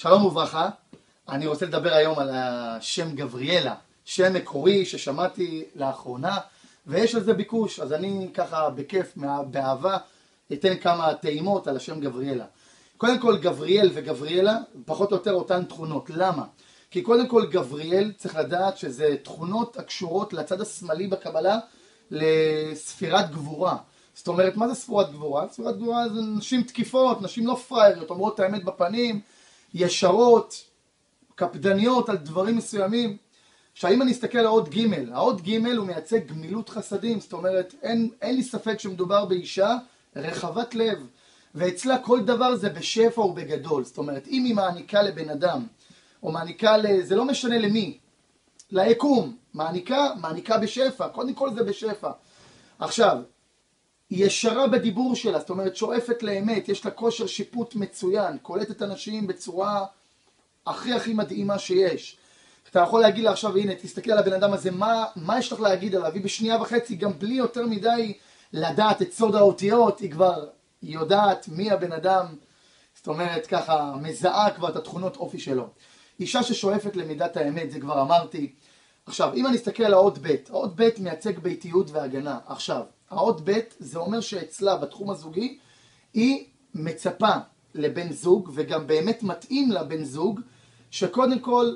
שלום וברכה, אני רוצה לדבר היום על השם גבריאלה, שם מקורי ששמעתי לאחרונה ויש על זה ביקוש, אז אני ככה בכיף, באהבה, אתן כמה טעימות על השם גבריאלה. קודם כל גבריאל וגבריאלה פחות או יותר אותן תכונות, למה? כי קודם כל גבריאל צריך לדעת שזה תכונות הקשורות לצד השמאלי בקבלה לספירת גבורה. זאת אומרת, מה זה ספירת גבורה? ספירת גבורה זה נשים תקיפות, נשים לא פרייריות, אומרות את האמת בפנים, ישרות, קפדניות על דברים מסוימים. עכשיו אם אני אסתכל על האות ג', האות ג' הוא מייצג גמילות חסדים, זאת אומרת אין לי ספק שמדובר באישה רחבת לב, ואצלה כל דבר זה בשפע ובגדול. זאת אומרת אם היא מעניקה לבן אדם, או מעניקה זה לא משנה למי, ליקום, מעניקה בשפע, קודם כל זה בשפע. עכשיו, היא ישרה בדיבור שלה, זאת אומרת שואפת לאמת, יש לה כושר שיפוט מצוין, קולטת אנשים בצורה הכי מדהימה שיש. אתה יכול להגיד לה עכשיו, הנה תסתכל על הבן אדם הזה, מה יש לך להגיד עליו? היא בשנייה וחצי, גם בלי יותר מדי לדעת את סוד האותיות, היא כבר יודעת מי הבן אדם, זאת אומרת ככה מזהה כבר את התכונות אופי שלו. אישה ששואפת למידת האמת, זה כבר אמרתי. עכשיו, אם אני אסתכל על האות ב', האות ב' מייצג ביתיות והגנה. עכשיו, האות ב' זה אומר שאצלה בתחום הזוגי היא מצפה לבן זוג, וגם באמת מתאים לבן זוג, שקודם כל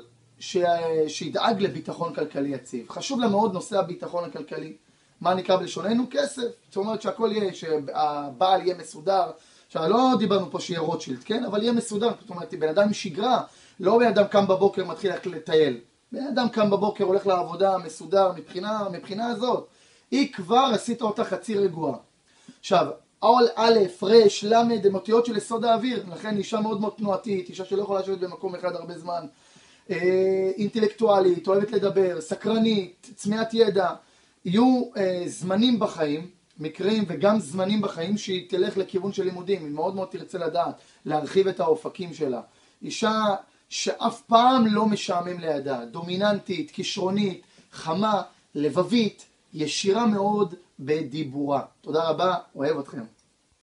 שידאג לביטחון כלכלי יציב. חשוב לה מאוד נושא הביטחון הכלכלי. מה נקרא בלשוננו? כסף. זאת אומרת שהכל יהיה, שהבעל יהיה מסודר. עכשיו, לא דיברנו פה שיהיה רוטשילד, כן? אבל יהיה מסודר. זאת אומרת, בן אדם עם שגרה, לא בן אדם קם בבוקר מתחיל לטייל. בן אדם קם בבוקר הולך לעבודה מסודר מבחינה הזאת. היא כבר עשית אותה חצי רגועה. עכשיו, א', ר', ל', הם אותיות של יסוד האוויר, לכן אישה מאוד מאוד תנועתית, אישה שלא יכולה לשבת במקום אחד הרבה זמן, אינטלקטואלית, אוהבת לדבר, סקרנית, צמאת ידע. יהיו זמנים בחיים, מקרים וגם זמנים בחיים שהיא תלך לכיוון של לימודים, היא מאוד מאוד תרצה לדעת, להרחיב את האופקים שלה. אישה שאף פעם לא משעמם לידה, דומיננטית, כישרונית, חמה, לבבית, ישירה מאוד בדיבורה. תודה רבה, אוהב אתכם.